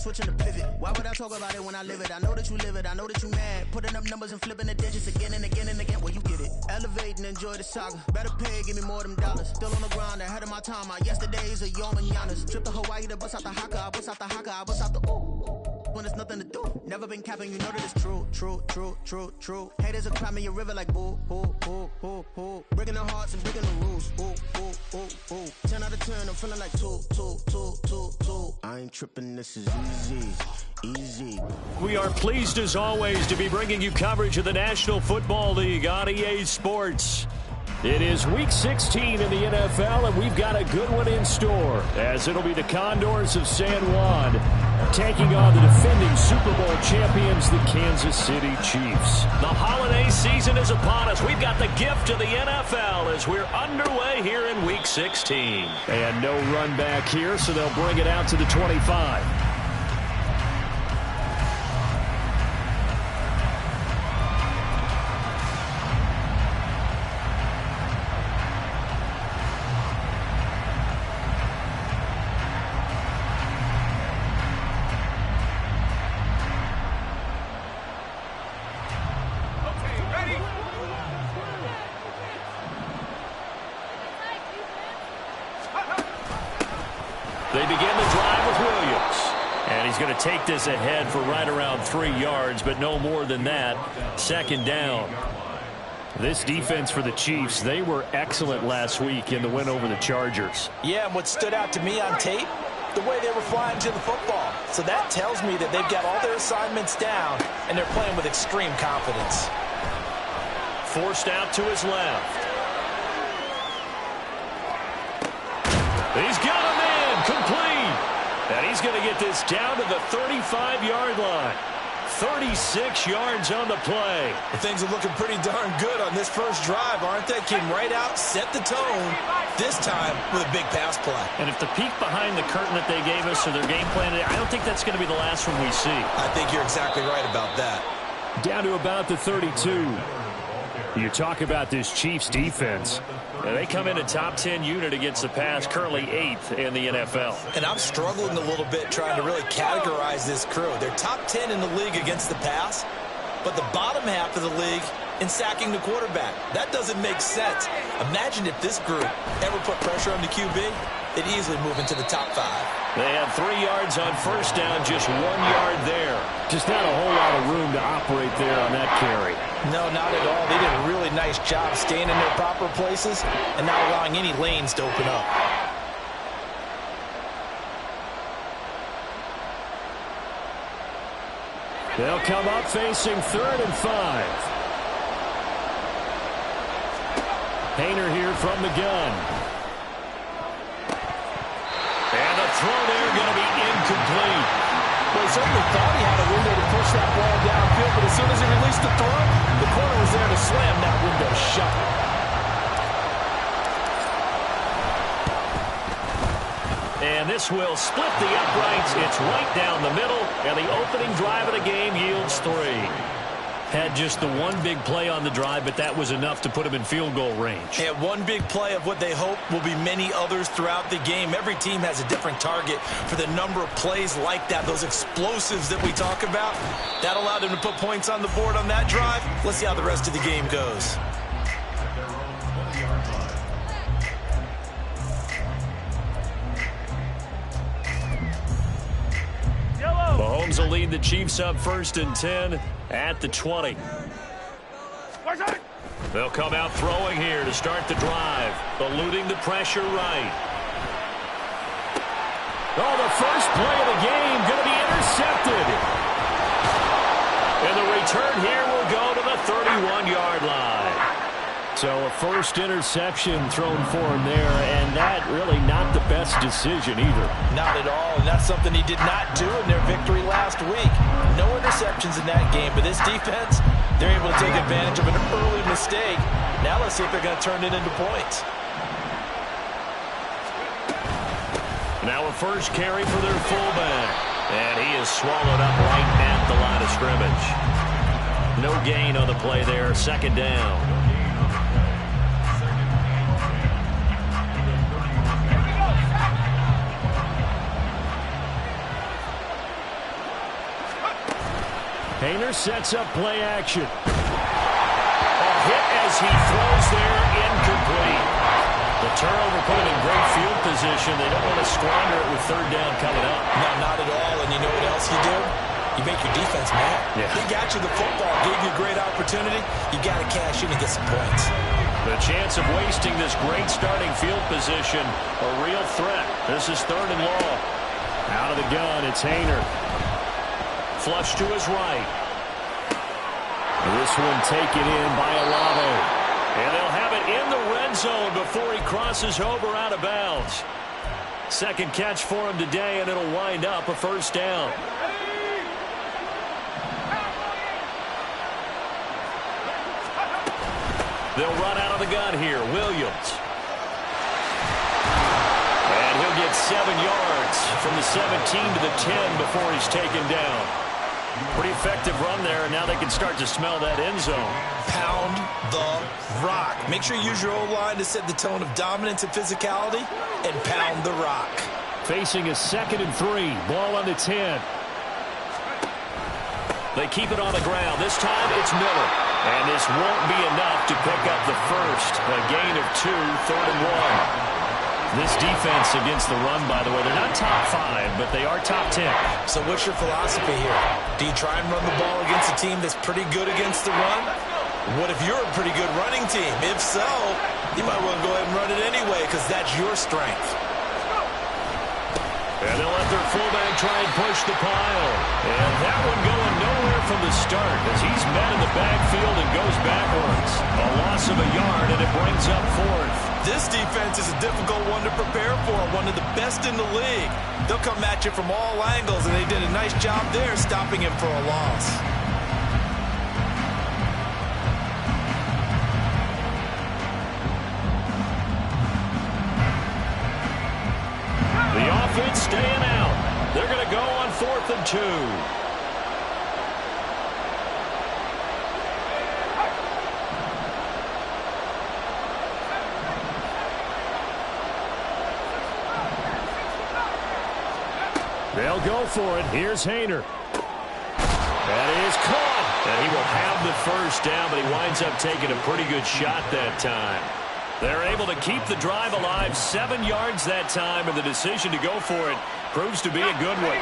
switching the pivot. Why would I talk about it when I live it? I know that you live it, I know that you mad. Putting up numbers and flipping the digits again and again and again. Well, you get it. Elevate and enjoy the saga. Better pay, give me more than dollars. Still on the ground, ahead of my time. My yesterdays are your mananas. Trip to Hawaii to bust out the haka. I bust out the haka. I bust out the ooh. When there's nothing to do. Never been capping, you know that it's true, true, true, true, true. Haters are climbing your river like boo, boo, boo, boo, boo. Breaking the hearts and breaking the rules. Ooh, ooh, ooh, ooh. 10 out of 10, I'm feeling like 2, 2, 2, 2, 2. I ain't tripping, this is easy. Easy. We are pleased as always to be bringing you coverage of the National Football League on EA Sports. It is Week 16 in the NFL, and we've got a good one in store, as it'll be the Condors of San Juan taking on the defending Super Bowl champions, the Kansas City Chiefs. The holiday season is upon us. We've got the gift of the NFL as we're underway here in Week 16. And no run back here, so they'll bring it out to the 25. They begin the drive with Williams. And he's going to take this ahead for right around 3 yards, but no more than that. Second down. This defense for the Chiefs, they were excellent last week in the win over the Chargers. Yeah, and what stood out to me on tape, the way they were flying to the football. So that tells me that they've got all their assignments down, and they're playing with extreme confidence. Forced out to his left. He's got him in, complete. And he's going to get this down to the 35-yard line. 36 yards on the play. Things are looking pretty darn good on this first drive, aren't they? Came right out, set the tone, this time with a big pass play. And if the peek behind the curtain that they gave us or their game plan, I don't think that's going to be the last one we see. I think you're exactly right about that. Down to about the 32. You talk about this Chiefs defense. They come in a top 10 unit against the pass, currently 8th in the NFL. And I'm struggling a little bit trying to really categorize this crew. They're top 10 in the league against the pass, but the bottom half of the league in sacking the quarterback. That doesn't make sense. Imagine if this group ever put pressure on the QB, they'd easily move into the top 5. They had 3 yards on first down, just 1 yard there. Just not a whole lot of room to operate there on that carry. No, not at all. They did a really nice job staying in their proper places and not allowing any lanes to open up. They'll come up facing 3rd and 5. Hayner here from the gun. And the throw there going to be incomplete. Well, he certainly thought he had a window to push that ball downfield, but as soon as he released the throw, the corner was there to slam that window shut. And this will split the uprights. It's right down the middle, and the opening drive of the game yields 3. Had just the one big play on the drive, but that was enough to put him in field goal range. And one big play of what they hope will be many others throughout the game. Every team has a different target for the number of plays like that, those explosives that we talk about. That allowed them to put points on the board on that drive. Let's see how the rest of the game goes. Mahomes will lead the Chiefs up 1st and 10 at the 20. They'll come out throwing here to start the drive, eluding the pressure right. Oh, the first play of the game going to be intercepted. And the return here will go to the 31-yard line. So a first interception thrown for him there, and that really not the best decision either. Not at all, and that's something he did not do in their victory last week. No interceptions in that game, but this defense, they're able to take advantage of an early mistake. Now let's see if they're going to turn it into points. Now a first carry for their fullback, and he is swallowed up right at the line of scrimmage. No gain on the play there, 2nd down. Hayner sets up play action. A hit as he throws there, incomplete. The turnover put him in great field position. They don't want to squander it with third down coming up. No, not at all. And you know what else you do? You make your defense mad. Yeah. He got you the football, gave you a great opportunity. You got to cash in and get some points. The chance of wasting this great starting field position, a real threat. This is 3rd and long. Out of the gun, it's Hayner. Flush to his right. This one taken in by Olave. And they'll have it in the red zone before he crosses over out of bounds. Second catch for him today, and it'll wind up a first down. They'll run out of the gun here. Williams. And he'll get 7 yards from the 17 to the 10 before he's taken down. Pretty effective run there, and now they can start to smell that end zone. Pound the rock. Make sure you use your O-line to set the tone of dominance and physicality, and pound the rock. Facing a 2nd and 3. Ball on the 10. They keep it on the ground. This time it's Miller. And this won't be enough to pick up the first. A gain of 2, 3rd and 1. This defense against the run, by the way, they're not top 5, but they are top 10. So what's your philosophy here? Do you try and run the ball against a team that's pretty good against the run? What if you're a pretty good running team? If so, you might want to go ahead and run it anyway because that's your strength. And they'll let their fullback try and push the pile. And that one going nowhere from the start as he's met in the backfield and goes backwards. A loss of a yard, and it brings up 4th. This defense is a difficult one to prepare for, one of the best in the league. They'll come at you from all angles, and they did a nice job there stopping him for a loss. The offense staying out. They're going to go on 4th and 2. They'll go for it. Here's Hayner. That is caught. And he will have the first down, but he winds up taking a pretty good shot that time. They're able to keep the drive alive, 7 yards that time, and the decision to go for it proves to be a good one.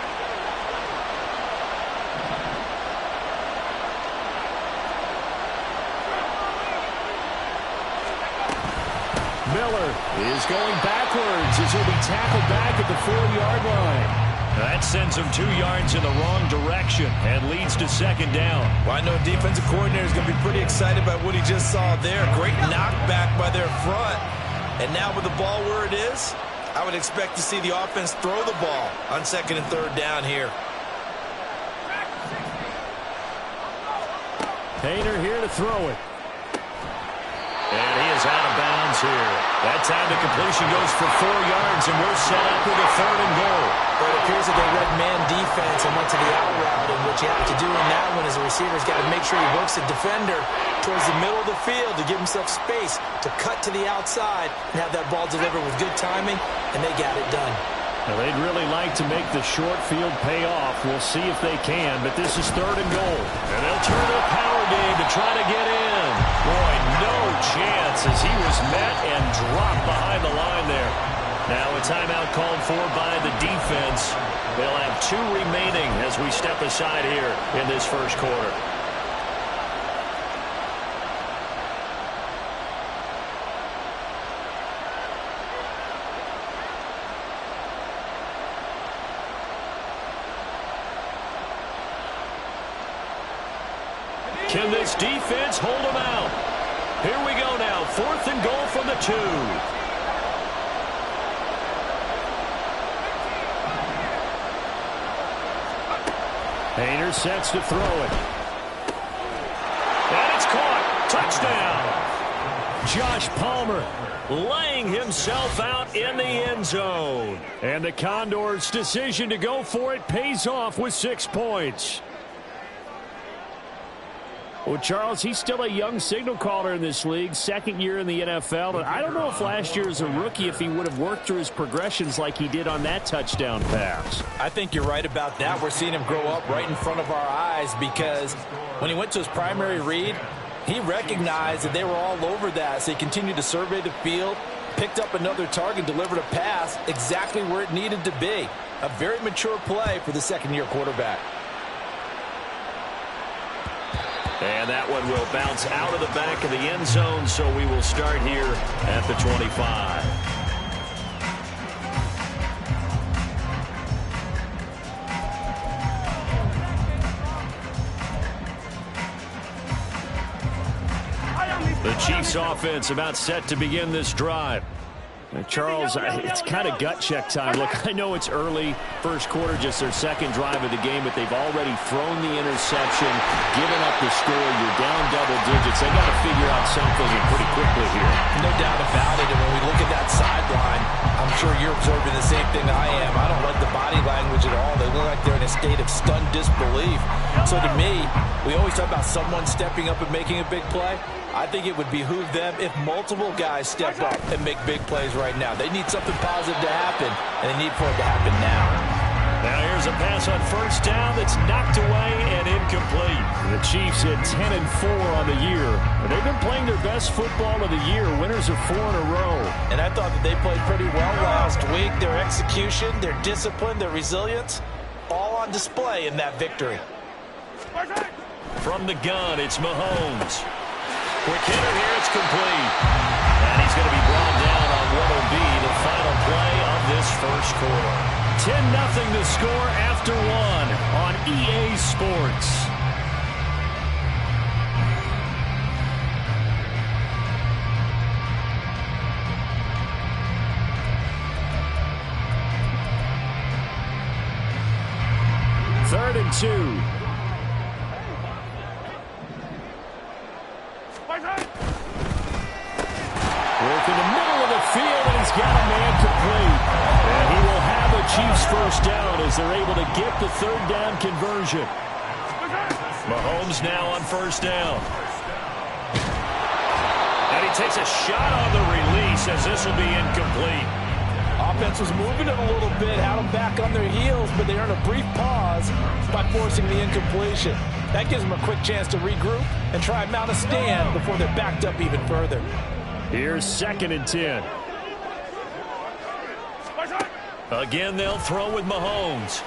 Miller is going backwards as he'll be tackled back at the 4-yard line. That sends him 2 yards in the wrong direction and leads to 2nd down. Well, I know defensive coordinator is going to be pretty excited about what he just saw there. Great knockback by their front. And now with the ball where it is, I would expect to see the offense throw the ball on 2nd and 3rd down here. Hayner here to throw it. And he is out of bounds here. That time the completion goes for 4 yards, and we're set up with a 3rd and goal. But it appears that they read man defense and went to the out route, and what you have to do in that one is the receiver's got to make sure he works the defender towards the middle of the field to give himself space to cut to the outside and have that ball delivered with good timing, and they got it done. Now, they'd really like to make the short field pay off. We'll see if they can, but this is 3rd and goal. And they'll turn to a power game to try to get in. Boy, no chance as he was met and dropped behind the line there. Now a timeout called for by the defense. They'll have 2 remaining as we step aside here in this first quarter. Can this defense hold them out? Here we go now. 4th and goal from the 2. Hayner sets to throw it. And it's caught. Touchdown. Josh Palmer laying himself out in the end zone. And the Condors' decision to go for it pays off with 6 points. Well, Charles, he's still a young signal caller in this league, second year in the NFL. And I don't know if last year as a rookie, if he would have worked through his progressions like he did on that touchdown pass. I think you're right about that. We're seeing him grow up right in front of our eyes because when he went to his primary read, he recognized that they were all over that. So he continued to survey the field, picked up another target, delivered a pass exactly where it needed to be. A very mature play for the second-year quarterback. And that one will bounce out of the back of the end zone, so we will start here at the 25. The Chiefs offense about set to begin this drive. Charles, it's kind of gut check time. Look, I know it's early, first quarter, just their second drive of the game, but they've already thrown the interception, given up the score. You're down double digits. They got to figure out something pretty quickly here. No doubt about it. And when we look at that sideline, I'm sure you're observing the same thing I am. I don't like the body language at all. They look like they're in a state of stunned disbelief. So to me, we always talk about someone stepping up and making a big play. I think it would behoove them if multiple guys step up and make big plays right now. They need something positive to happen, and they need for it to happen now. Now here's a pass on first down that's knocked away and incomplete. The Chiefs hit 10-4 on the year. They've been playing their best football of the year, winners of 4 in a row. And I thought that they played pretty well last week. Their execution, their discipline, their resilience, all on display in that victory. From the gun, it's Mahomes. Quick hitter here, it's complete. And he's going to be brought down on what will be the final play of this first quarter. 10-0 to score after 1 on EA Sports. Third and 2. Work in the middle of the field, and he's got a man complete. And he will have a Chiefs first down as they're able to get the third down conversion. Mahomes now on first down. And he takes a shot on the release as this will be incomplete. Offense was moving it a little bit, had them back on their heels, but they earned a brief pause by forcing the incompletion. That gives them a quick chance to regroup and try and mount a stand before they're backed up even further. Here's 2nd and 10. Again, they'll throw with Mahomes.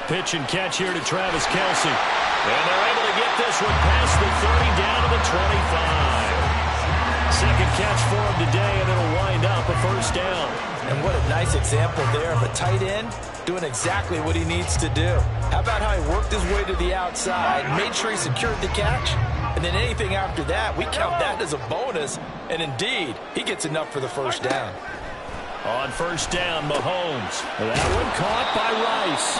Pitch and catch here to Travis Kelce. And they're able to get this one past the 30 down to the 25. Second catch for him today, and it'll wind up a first down. And what a nice example there of a tight end doing exactly what he needs to do. How about how he worked his way to the outside, made sure he secured the catch, and then anything after that, we count that as a bonus. And indeed, he gets enough for the first down. On first down, Mahomes. That one caught by Rice.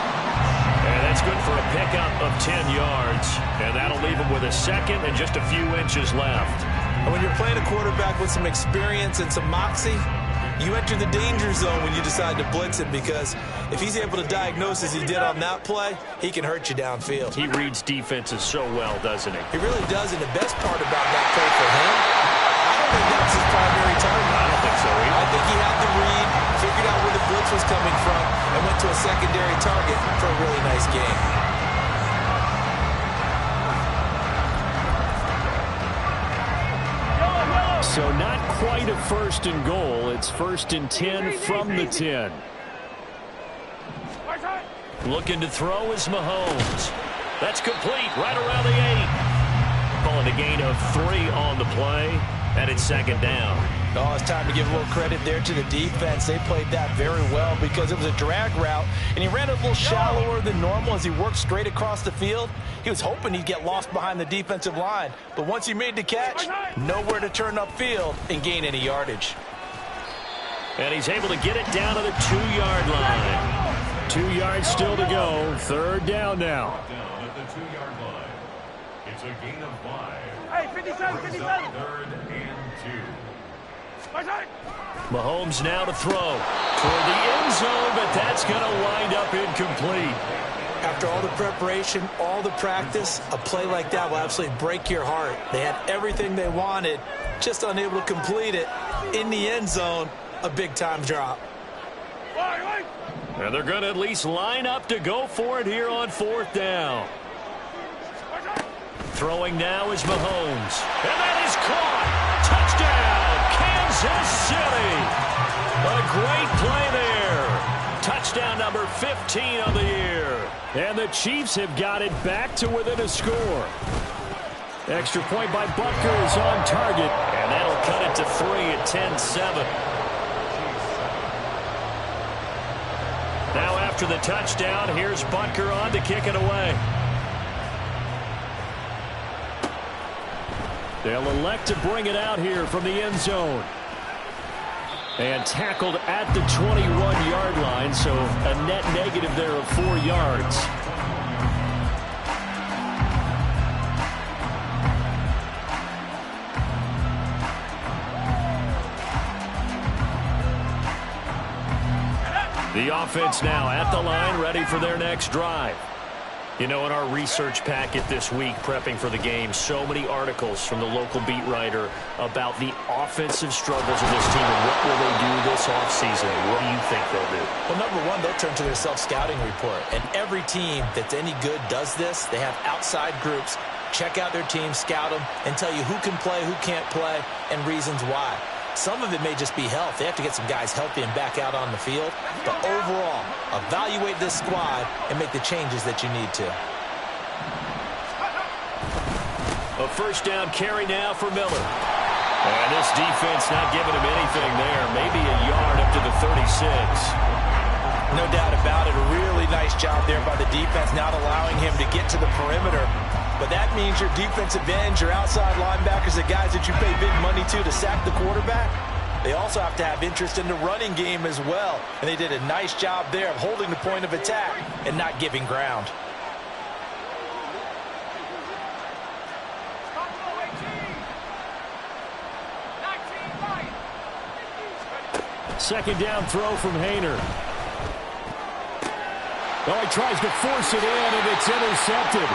And that's good for a pickup of 10 yards. And that'll leave him with a second and just a few inches left. And when you're playing a quarterback with some experience and some moxie, you enter the danger zone when you decide to blitz him, because if he's able to diagnose as he did on that play, he can hurt you downfield. He reads defenses so well, doesn't he? He really does, and the best part about that play for him, I don't think that was his primary target. I don't think so either. I think he had the read, figured out where the blitz was coming from, and went to a secondary target for a really nice game. So not quite a first and goal. It's 1st and 10 from the 10. Looking to throw is Mahomes. That's complete right around the 8. Calling a gain of 3 on the play, and it's 2nd down. Oh, it's time to give a little credit there to the defense. They played that very well because it was a drag route, and he ran a little shallower than normal as he worked straight across the field. He was hoping he'd get lost behind the defensive line, but once he made the catch, nowhere to turn upfield and gain any yardage. And he's able to get it down to the 2-yard line. 2 yards still to go. 3rd down now. Down at the 2-yard line. It's a gain of 5. Hey, 57, 57. 3rd and 2. Mahomes now to throw toward the end zone, but that's going to wind up incomplete. After all the preparation, all the practice, a play like that will absolutely break your heart. They had everything they wanted, just unable to complete it. In the end zone, a big-time drop. And they're going to at least line up to go for it here on 4th down. Throwing now is Mahomes. And that is caught. Touchdown, Kansas City. A great play there. Touchdown number 15 on the year. And the Chiefs have got it back to within a score. Extra point by Butker is on target. And that'll cut it to 3 at 10-7. Now after the touchdown, here's Butker on to kick it away. They'll elect to bring it out here from the end zone. And tackled at the 21-yard line, so a net negative there of 4 yards. The offense now at the line, ready for their next drive. You know, in our research packet this week, prepping for the game, so many articles from the local beat writer about the offensive struggles of this team and what will they do this offseason. What do you think they'll do? Well, number one, they'll turn to their self-scouting report. And every team that's any good does this. They have outside groups, check out their team, scout them, and tell you who can play, who can't play, and reasons why. Some of it may just be health. They have to get some guys healthy and back out on the field. But overall, evaluate this squad and make the changes that you need to. A first down carry now for Miller. And this defense not giving him anything there. Maybe a yard up to the 36. No doubt about it. A really nice job there by the defense, not allowing him to get to the perimeter. But that means your defensive ends, your outside linebackers, the guys that you pay big money to sack the quarterback, they also have to have interest in the running game as well. And they did a nice job there of holding the point of attack and not giving ground. Second down throw from Hayner. Oh, he tries to force it in, and it's intercepted.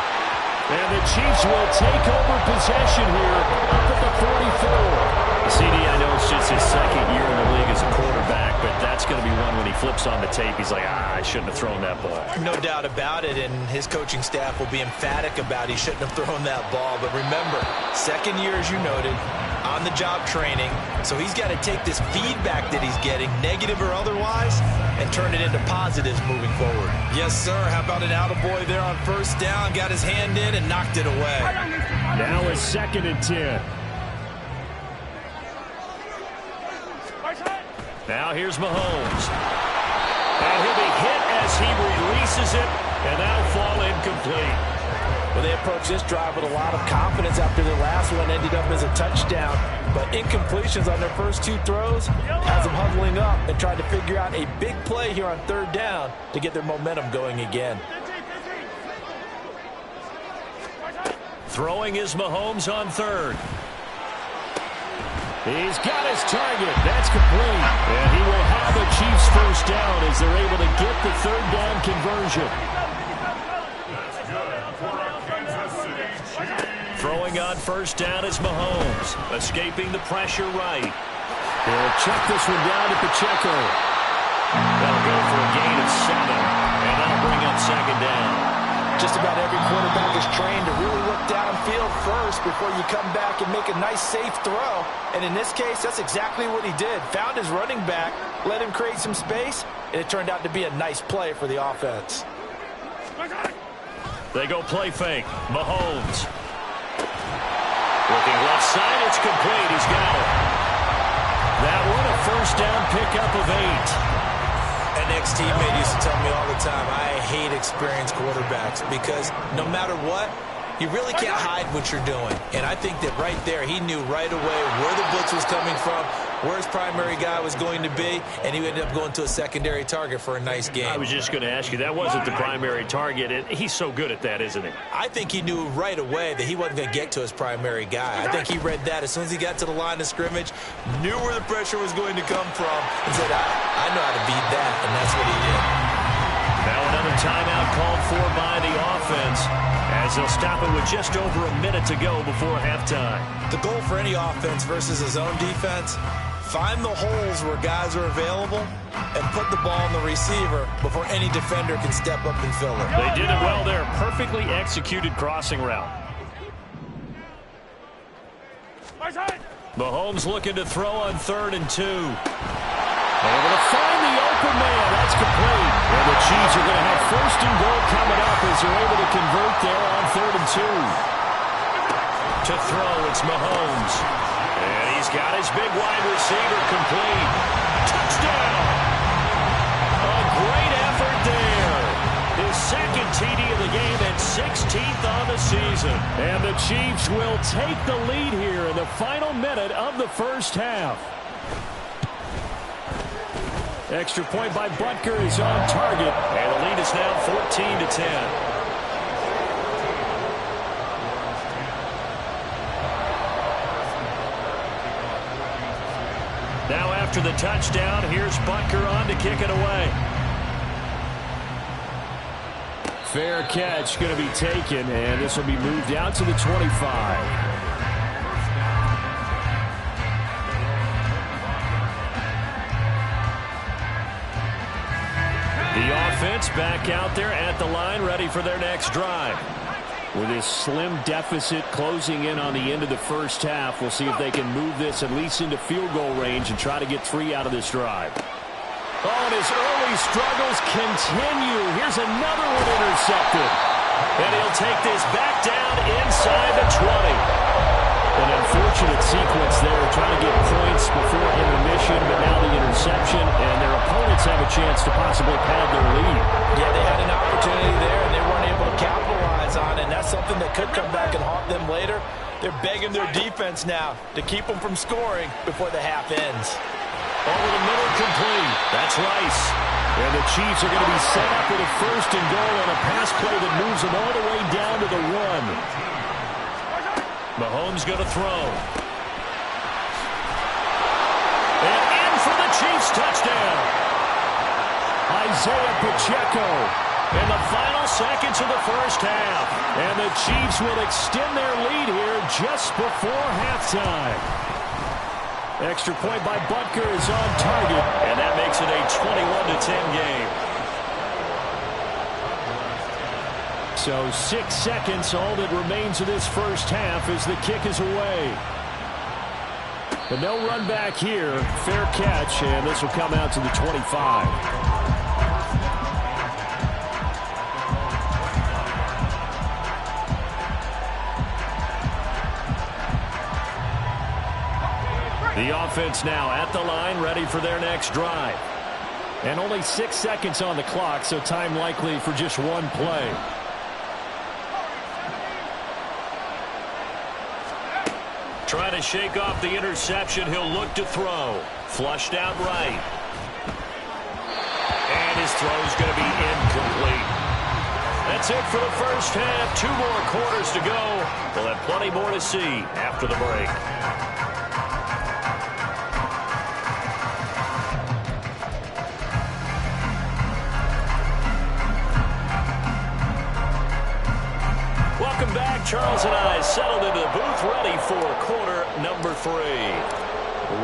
And the Chiefs will take over possession here up at the 44. CD, I know it's just his second year in the league as a quarterback, but that's going to be one when he flips on the tape. He's like, I shouldn't have thrown that ball. No doubt about it, and his coaching staff will be emphatic about he shouldn't have thrown that ball. But remember, second year, as you noted, on-the-job training, so he's got to take this feedback that he's getting, negative or otherwise, and turn it into positives moving forward. Yes, sir. How about an attaboy there on first down? Got his hand in and knocked it away. Now it's 2nd and 10. Now here's Mahomes. And he'll be hit as he releases it, and that'll fall incomplete. Well, they approached this drive with a lot of confidence after their last one ended up as a touchdown. But incompletions on their first 2 throws has them huddling up and trying to figure out a big play here on 3rd down to get their momentum going again. Throwing is Mahomes on 3rd. He's got his target. That's complete. And he will have the Chiefs first down as they're able to get the 3rd down conversion. Throwing on first down is Mahomes. Escaping the pressure right. He'll check this one down to Pacheco. That'll go for a gain of 7. And that'll bring up 2nd down. Just about every quarterback is trained to really look downfield first before you come back and make a nice, safe throw. And in this case, that's exactly what he did. Found his running back, let him create some space, and it turned out to be a nice play for the offense. They go play fake. Mahomes. Looking left side, it's complete. He's got it. That one a first down pickup of 8. An ex-teammate used to tell me all the time, I hate experienced quarterbacks because no matter what, you really can't hide what you're doing. And I think that right there, he knew right away where the blitz was coming from, where his primary guy was going to be, and he ended up going to a secondary target for a nice game. I was just going to ask you, that wasn't the primary target. And he's so good at that, isn't he? I think he knew right away that he wasn't going to get to his primary guy. I think he read that as soon as he got to the line of scrimmage, knew where the pressure was going to come from, and said, I know how to beat that, and that's what he did. Now another timeout called for by the offense, as they'll stop it with just over a minute to go before halftime. The goal for any offense versus a zone defense, find the holes where guys are available and put the ball on the receiver before any defender can step up and fill it. They did it well there. Perfectly executed crossing route. Mahomes looking to throw on 3rd and 2. Able to find the open man. That's complete. And the Chiefs are going to have 1st and goal coming up as they're able to convert there on 3rd and 2. To throw, it's Mahomes. And he's got his big wide receiver complete. Touchdown! A great effort there. His 2nd TD of the game and 16th on the season. And the Chiefs will take the lead here in the final minute of the first half. Extra point by Butker is on target. And the lead is now 14-10. Now after the touchdown, here's Butker on to kick it away. Fair catch going to be taken, and this will be moved out to the 25. The offense back out there at the line, ready for their next drive. With this slim deficit closing in on the end of the first half, we'll see if they can move this at least into field goal range and try to get 3 out of this drive. Oh, and his early struggles continue. Here's another one intercepted. And he'll take this back down inside the 20. An unfortunate sequence there, trying to get points before intermission, but now the interception, and their opponents have a chance to possibly pad their lead. Yeah, they had an opportunity there, and they weren't able to capitalize on it, and that's something that could come back and haunt them later. They're begging their defense now to keep them from scoring before the half ends. Over the middle, complete. That's Rice. And the Chiefs are going to be set up with a 1st and goal on a pass play that moves them all the way down to the 1. Mahomes going to throw. And in for the Chiefs touchdown. Isaiah Pacheco in the final seconds of the first half. And the Chiefs will extend their lead here just before halftime. Extra point by Butker is on target. And that makes it a 21-10 game. So 6 seconds, all that remains of this first half as the kick is away. But no run back here. Fair catch, and this will come out to the 25. The offense now at the line, ready for their next drive. And only 6 seconds on the clock, so time likely for just one play. Trying to shake off the interception. He'll look to throw. Flushed out right. And his throw's going to be incomplete. That's it for the first half. 2 more quarters to go. We'll have plenty more to see after the break. Welcome back. Charles and I settled into the booth, ready for quarter number 3.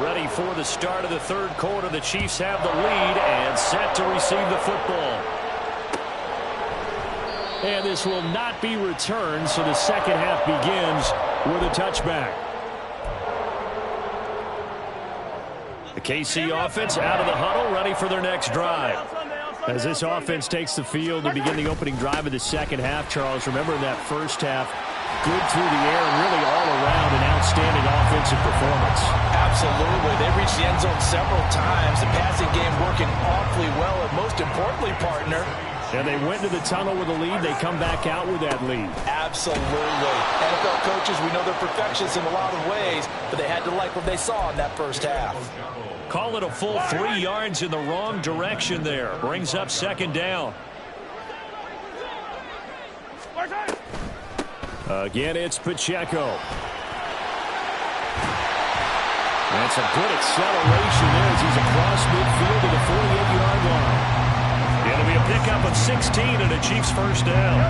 Ready for the start of the 3rd quarter. The Chiefs have the lead and set to receive the football. And this will not be returned, so the second half begins with a touchback. The KC offense out of the huddle, ready for their next drive. As this offense takes the field to begin the opening drive of the second half, Charles, remember in that first half, good through the air and really all around an outstanding offensive performance. Absolutely. They reached the end zone several times. The passing game working awfully well, and most importantly, partner. And they went to the tunnel with a lead. They come back out with that lead. Absolutely. NFL coaches, we know they're perfectionists in a lot of ways, but they had to like what they saw in that first half. Call it a full 3 yards in the wrong direction there. Brings up 2nd down. Again, it's Pacheco. That's a good acceleration there as he's across midfield to the 48-yard line. It'll be a pickup of 16 and a Chiefs first down.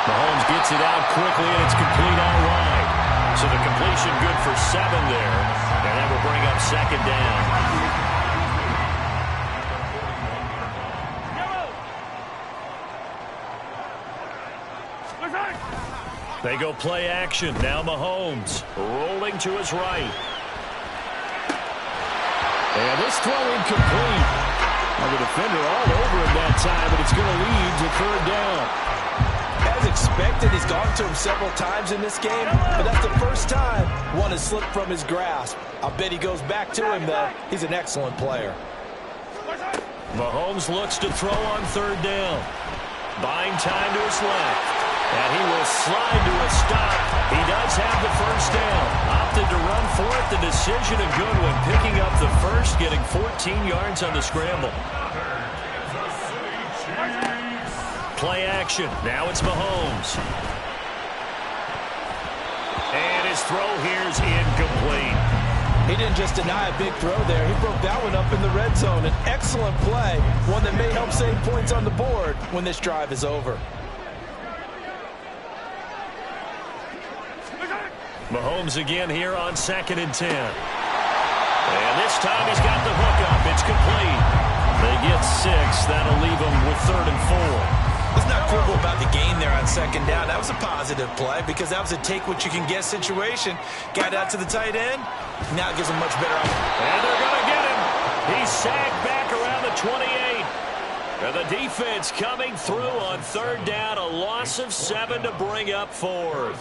Mahomes gets it out quickly, and it's complete out wide. So the completion good for 7 there, and that will bring up second down. They go play action. Now Mahomes rolling to his right. And this throw incomplete. Well, the defender all over him that time, but it's going to lead to third down. As expected, he's gone to him several times in this game, but that's the first time one has slipped from his grasp. I'll bet he goes back to him, though. He's an excellent player. Mahomes looks to throw on third down. Buying time to his left. And he will slide to a stop. He does have the first down. Opted to run for it. The decision a good one. Picking up the first, getting 14 yards on the scramble. Play action. Now it's Mahomes. And his throw here is incomplete. He didn't just deny a big throw there. He broke that one up in the red zone. An excellent play. One that may help save points on the board when this drive is over. Mahomes again here on 2nd and 10. And this time he's got the hook up. It's complete. They get 6. That'll leave them with 3rd and 4. Let's not quibble about the gain there on 2nd down. That was a positive play because that was a take-what-you-can-get situation. Got out to the tight end. Now it gives him much better opportunity. And they're going to get him. He's sagged back around the 28. And the defense coming through on 3rd down. A loss of 7 to bring up 4th.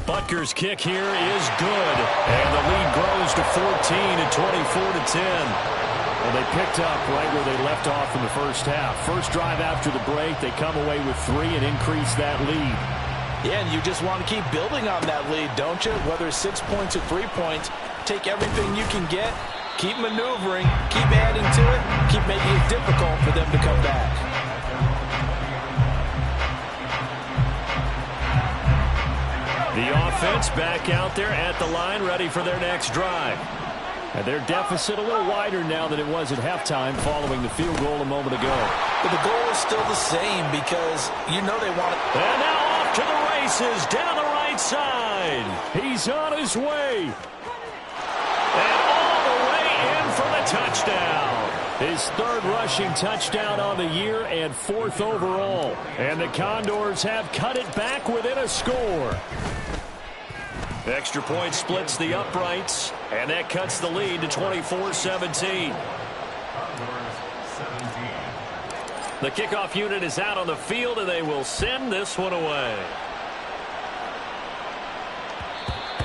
Butker's kick here is good, and the lead grows to 14 and 24 to 10. Well, they picked up right where they left off in the first half. First drive after the break, they come away with 3 and increase that lead. Yeah, and you just want to keep building on that lead, don't you? Whether it's 6 points or 3 points, take everything you can get, keep maneuvering, keep adding to it, keep making it difficult for them to come back. The offense back out there at the line, ready for their next drive. And their deficit a little wider now than it was at halftime following the field goal a moment ago. But the goal is still the same because you know they want it. And now off to the races down the right side. He's on his way. And all the way in for the touchdown. His 3rd rushing touchdown on the year and 4th overall. And the Condors have cut it back within a score. Extra point splits the uprights, and that cuts the lead to 24-17. The kickoff unit is out on the field, and they will send this one away.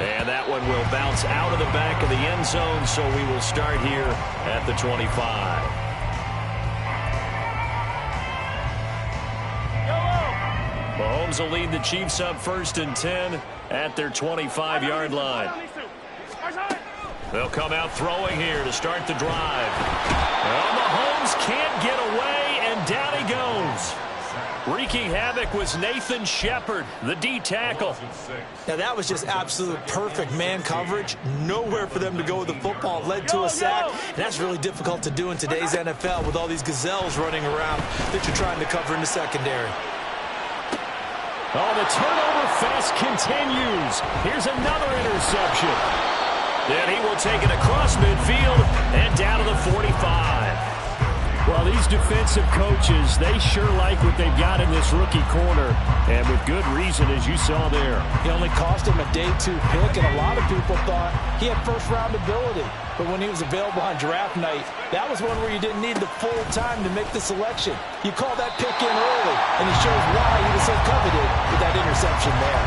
And that one will bounce out of the back of the end zone, so we will start here at the 25. Mahomes will lead the Chiefs up 1st and 10 at their 25-yard line. They'll come out throwing here to start the drive. Well, Mahomes can't get away, and down he goes. Wreaking havoc was Nathan Shepard, the D tackle. Now that was just absolute perfect man coverage. Nowhere for them to go with the football. Led to a sack, and that's really difficult to do in today's NFL with all these gazelles running around that you're trying to cover in the secondary. Oh, the turnover fest continues. Here's another interception. Then he will take it across midfield and down to the 45. Well, these defensive coaches, they sure like what they've got in this rookie corner, and with good reason, as you saw there. He only cost him a day 2 pick, and a lot of people thought he had first-round ability. But when he was available on draft night, that was one where you didn't need the full time to make the selection. You call that pick in early, and he shows why he was so coveted with that interception there.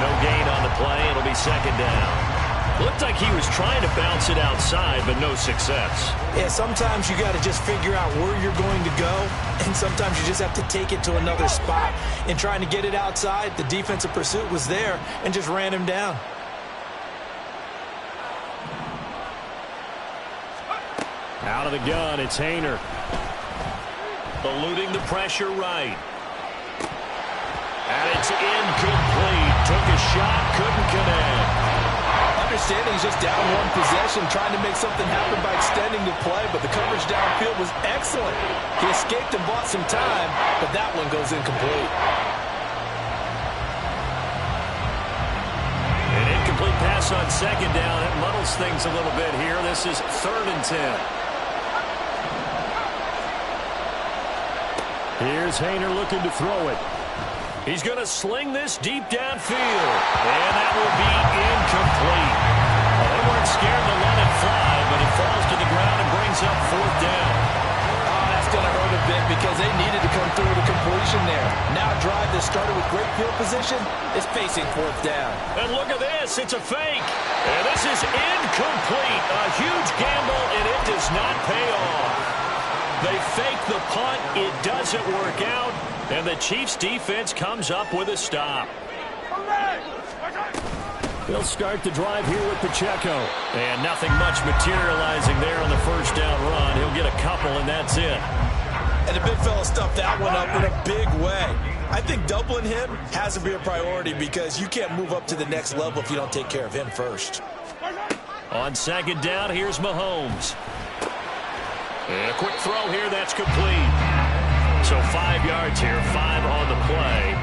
No gain on the play. It'll be 2nd down. Looked like he was trying to bounce it outside, but no success. Yeah, sometimes you got to just figure out where you're going to go, and sometimes you just have to take it to another spot. In trying to get it outside, the defensive pursuit was there and just ran him down. Out of the gun, it's Hayner. Eluding the pressure right. And it's incomplete. Took a shot, couldn't connect. Understanding he's just down one possession, trying to make something happen by extending the play, but the coverage downfield was excellent. He escaped and bought some time, but that one goes incomplete. An incomplete pass on second down. It muddles things a little bit here. This is 3rd and 10. Here's Hayner looking to throw it. He's going to sling this deep downfield. And that will be incomplete. Well, they weren't scared to let it fly, but it falls to the ground and brings up 4th down. Oh, that's going to hurt a bit because they needed to come through with a completion there. Now a drive that started with great field position is facing 4th down. And look at this. It's a fake. And this is incomplete. A huge gamble, and it does not pay off. They fake the punt. It doesn't work out. And the Chiefs' defense comes up with a stop. They'll start the drive here with Pacheco. And nothing much materializing there on the first down run. He'll get a couple, and that's it. And the big fella stuffed that one up in a big way. I think doubling him has to be a priority because you can't move up to the next level if you don't take care of him first. On second down, here's Mahomes. And a quick throw here, that's complete. So 5 yards here, 5 on the play.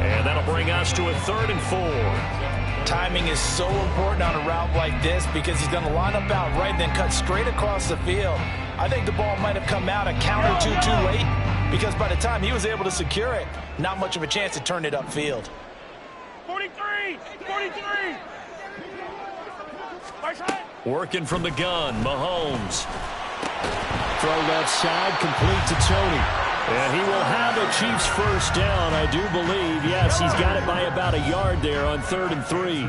And that'll bring us to a 3rd and 4. Timing is so important on a route like this because he's going to line up out right and then cut straight across the field. I think the ball might have come out a count or two too late because by the time he was able to secure it, not much of a chance to turn it upfield. 43! 43! Working from the gun, Mahomes. Throw left side, complete to Tony. And he will have a Chiefs first down, I do believe. Yes, he's got it by about a yard there on 3rd and 3.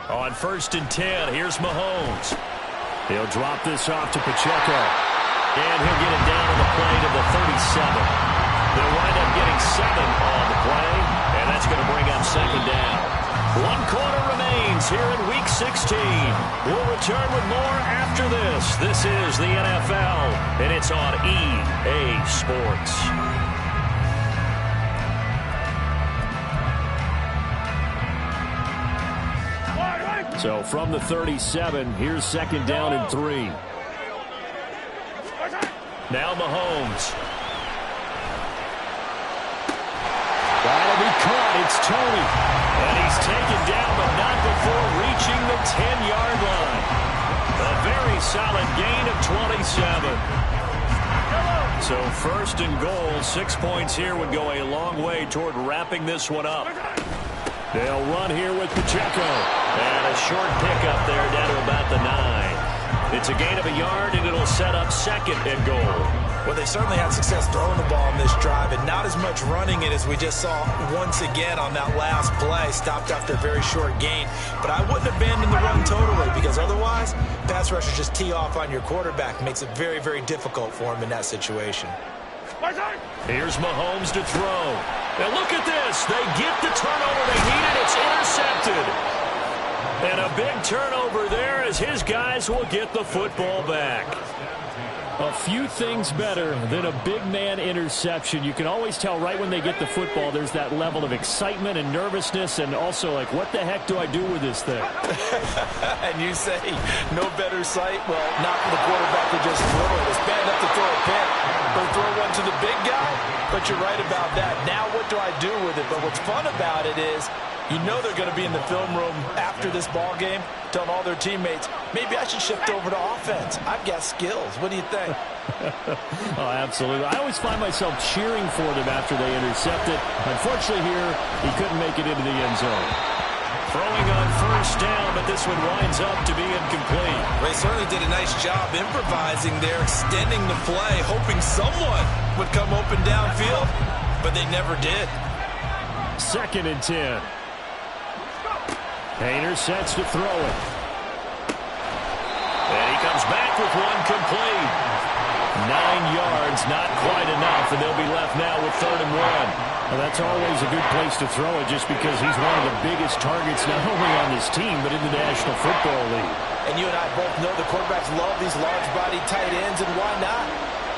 On 1st and 10, here's Mahomes. He'll drop this off to Pacheco. And he'll get it down to the play to the 37. They'll wind up getting 7 on the play, and that's going to bring up 2nd down. 1 quarter remains here in Week 16. We'll return with more after this. This is the NFL, and it's on EA Sports. So from the 37, here's 2nd down and 3. Now Mahomes. That'll be caught. It's Tony. And he's taken down, but not before reaching the 10-yard line. A very solid gain of 27. So 1st and goal, 6 points here would go a long way toward wrapping this one up. They'll run here with Pacheco. And a short pickup there down to about the 9. It's a gain of a yard, and it'll set up 2nd and goal. Well, they certainly had success throwing the ball in this drive and not as much running it as we just saw once again on that last play. Stopped after a very short gain. But I wouldn't abandon the run totally because otherwise, pass rushers just tee off on your quarterback. Makes it very, very difficult for him in that situation. Here's Mahomes to throw. Now look at this. They get the turnover they needed. It's intercepted. And a big turnover there as his guys will get the football back. A few things better than a big man interception. You can always tell right when they get the football, there's that level of excitement and nervousness and also like, what the heck do I do with this thing? And you say, no better sight? Well, not for the quarterback to just throw it. It's bad enough to throw a pick or throw one to the big guy, but you're right about that. Now what do I do with it? But what's fun about it is you know they're going to be in the film room after this ball game telling all their teammates, maybe I should shift over to offense. I've got skills. What do you think? Oh, absolutely. I always find myself cheering for them after they intercept it. Unfortunately here, he couldn't make it into the end zone. Throwing on 1st down, but this one winds up to be incomplete. They certainly did a nice job improvising there, extending the play, hoping someone would come open downfield, but they never did. 2nd and 10. Hayner sets to throw it. And he comes back with one complete. 9 yards, not quite enough, and they'll be left now with 3rd and 1. Well, that's always a good place to throw it just because he's one of the biggest targets not only on this team but in the National Football League. And you and I both know the quarterbacks love these large-bodied tight ends, and why not?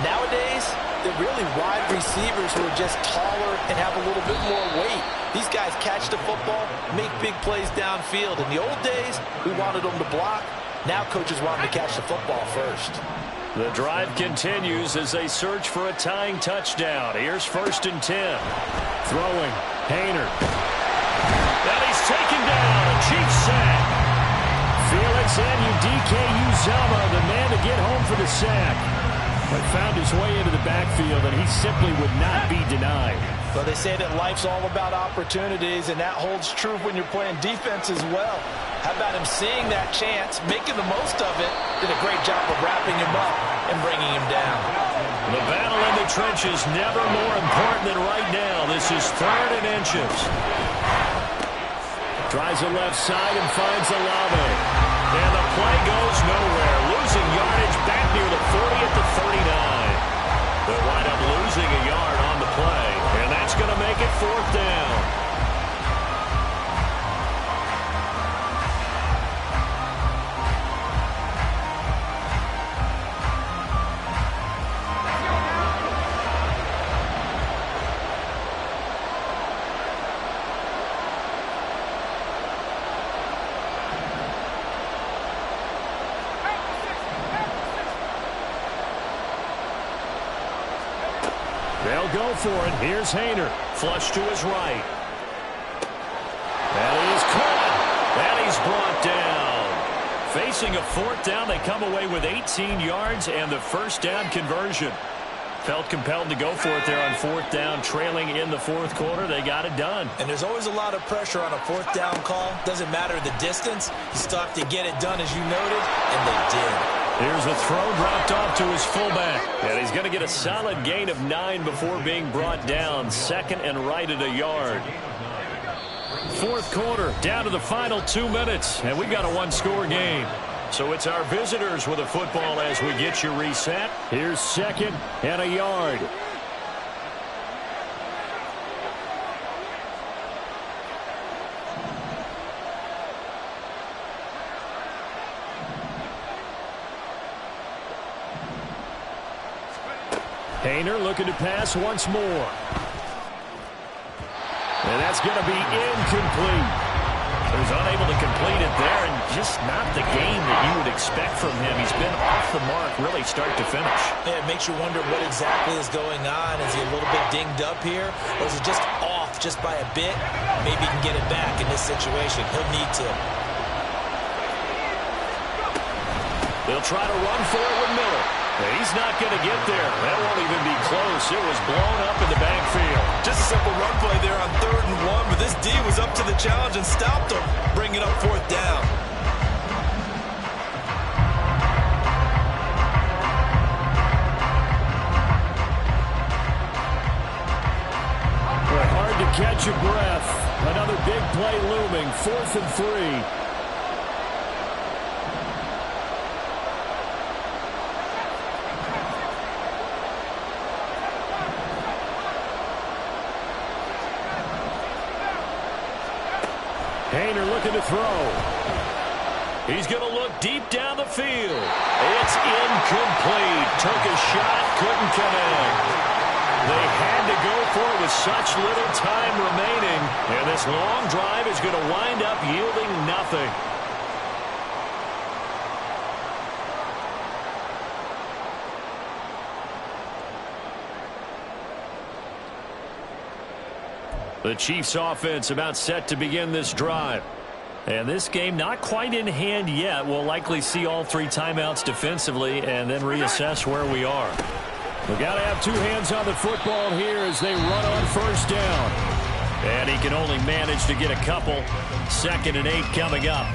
Nowadays, they're really wide receivers who are just taller and have a little bit more weight. These guys catch the football, make big plays downfield. In the old days, we wanted them to block. Now coaches want them to catch the football first. The drive continues as they search for a tying touchdown. Here's 1st and 10. Throwing. Hayner. And he's taken down. A Chiefs sack. Felix Anudike-Uzomah, the man to get home for the sack. But found his way into the backfield, and he simply would not be denied. Well, they say that life's all about opportunities, and that holds true when you're playing defense as well. How about him seeing that chance, making the most of it, did a great job of wrapping him up and bringing him down. The battle in the trenches never more important than right now. This is 3rd and inches. Tries the left side and finds Olave. And the play goes nowhere. Losing yardage back near the 40 at the 39. They'll wind up losing a yard on the play. And that's going to make it 4th down. They'll go for it. Here's Hayner. Flush to his right. And he's caught. And he's brought down. Facing a 4th down, they come away with 18 yards and the 1st down conversion. Felt compelled to go for it there on 4th down, trailing in the 4th quarter. They got it done. And there's always a lot of pressure on a 4th down call. Doesn't matter the distance. You still have to get it done, as you noted, and they did. Here's a throw dropped off to his fullback. And he's going to get a solid gain of 9 before being brought down. 2nd and right at a yard. 4th quarter, down to the final 2 minutes. And we've got a 1-score game. So it's our visitors with a football as we get you reset. Here's 2nd and a yard. Hayner looking to pass once more. And that's going to be incomplete. He was unable to complete it there, and just not the game that you would expect from him. He's been off the mark really start to finish. Yeah, it makes you wonder what exactly is going on. Is he a little bit dinged up here, or is it just off just by a bit? Maybe he can get it back in this situation. He'll need to. They'll try to run for it with Miller. He's not going to get there. That won't even be close. It was blown up in the backfield. Just a simple run play there on 3rd and 1, but this D was up to the challenge and stopped him, bringing up 4th down. Well, hard to catch your breath. Another big play looming. 4th and 3. Hayner looking to throw. He's going to look deep down the field. It's incomplete. Took a shot, couldn't connect. They had to go for it with such little time remaining. And this long drive is going to wind up yielding nothing. The Chiefs offense about set to begin this drive. And this game not quite in hand yet. We'll likely see all 3 timeouts defensively and then reassess where we are. We've got to have 2 hands on the football here as they run on 1st down. And he can only manage to get a couple. 2nd and 8 coming up.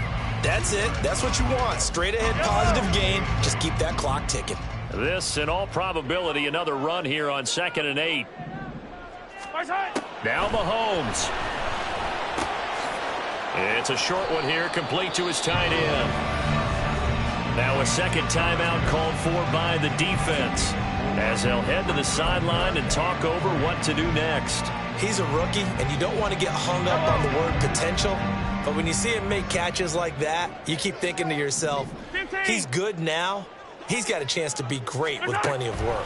That's it. That's what you want. Straight ahead positive gain. Just keep that clock ticking. This, in all probability, another run here on 2nd and 8. Now Mahomes. It's a short one here, complete to his tight end. Now a 2nd timeout called for by the defense as they'll head to the sideline and talk over what to do next. He's a rookie, and you don't want to get hung up on the word potential. But when you see him make catches like that, you keep thinking to yourself, he's good now. He's got a chance to be great with plenty of work.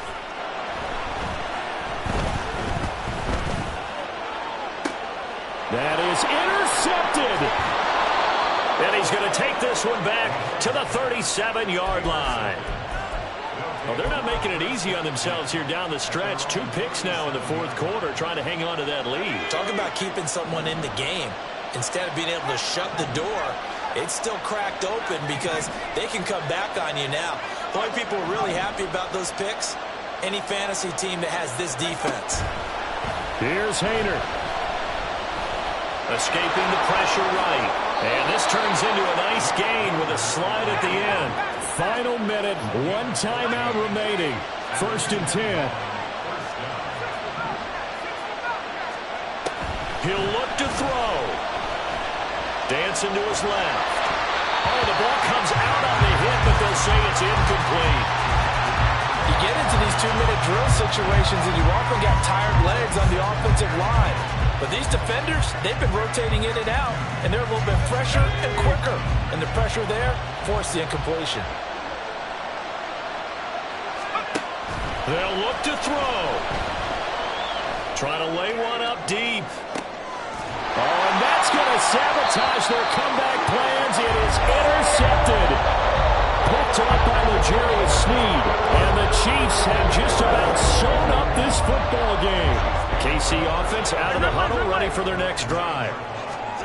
That is intercepted. And he's going to take this one back to the 37-yard line. Well, they're not making it easy on themselves here down the stretch. 2 picks now in the fourth quarter, trying to hang on to that lead. Talk about keeping someone in the game. Instead of being able to shut the door, it's still cracked open because they can come back on you now. The only people who are really happy about those picks, any fantasy team that has this defense. Here's Hayner. Escaping the pressure right. And this turns into a nice gain with a slide at the end. Final minute, 1 timeout remaining. 1st and 10. He'll look to throw. Dancing to his left. Oh, the ball comes out on the hit, but they'll say it's incomplete. You get into these 2-minute drill situations and you often got tired legs on the offensive line. But these defenders, they've been rotating in and out, and they're a little bit fresher and quicker. And the pressure there forced the incompletion. They'll look to throw. Trying to lay one up deep. Oh, and that's going to sabotage their comeback plans. It is intercepted. Picked up by L'Jarius Sneed. And the Chiefs have just about sewn up this football game. KC offense out of the huddle, ready for their next drive.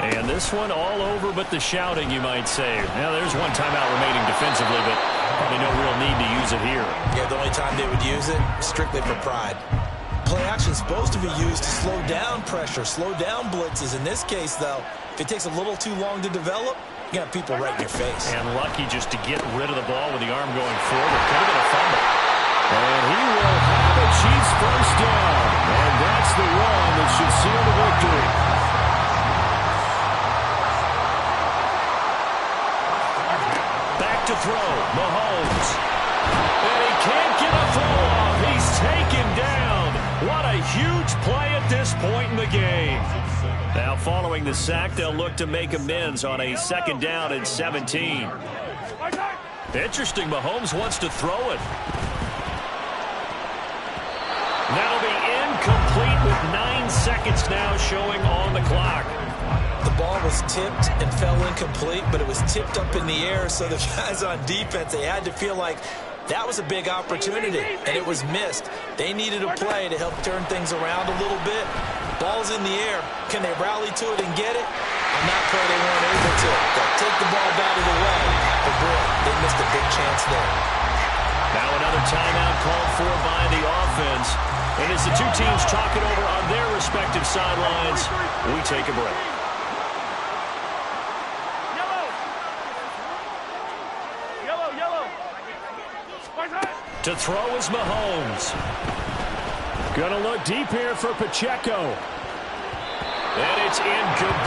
And this one all over but the shouting, you might say. Now, there's 1 timeout remaining defensively, but probably no real need to use it here. Yeah, the only time they would use it, strictly for pride. Play action is supposed to be used to slow down pressure, slow down blitzes. In this case, though, if it takes a little too long to develop, you got people right in your face. And lucky just to get rid of the ball with the arm going forward. Could have been a fumble. And he will have a Chiefs first down. And that's the run that should seal the victory. Back to throw. Mahomes. And he can't get a throw off. He's taken down. What a huge play at this point in the game. Now following the sack, they'll look to make amends on a 2nd down and 17. Interesting, Mahomes wants to throw it. That'll be incomplete with 9 seconds now showing on the clock. The ball was tipped and fell incomplete, but it was tipped up in the air, so the guys on defense, they had to feel like that was a big opportunity, and it was missed. They needed a play to help turn things around a little bit. Ball's in the air. Can they rally to it and get it? On that play, they weren't able to. They'll take the ball out of the way. But, boy, they missed a big chance there. Now another timeout called for by the offense. And as the 2 teams talk it over on their respective sidelines, we take a break. To throw is Mahomes. Gonna look deep here for Pacheco. And it's incomplete.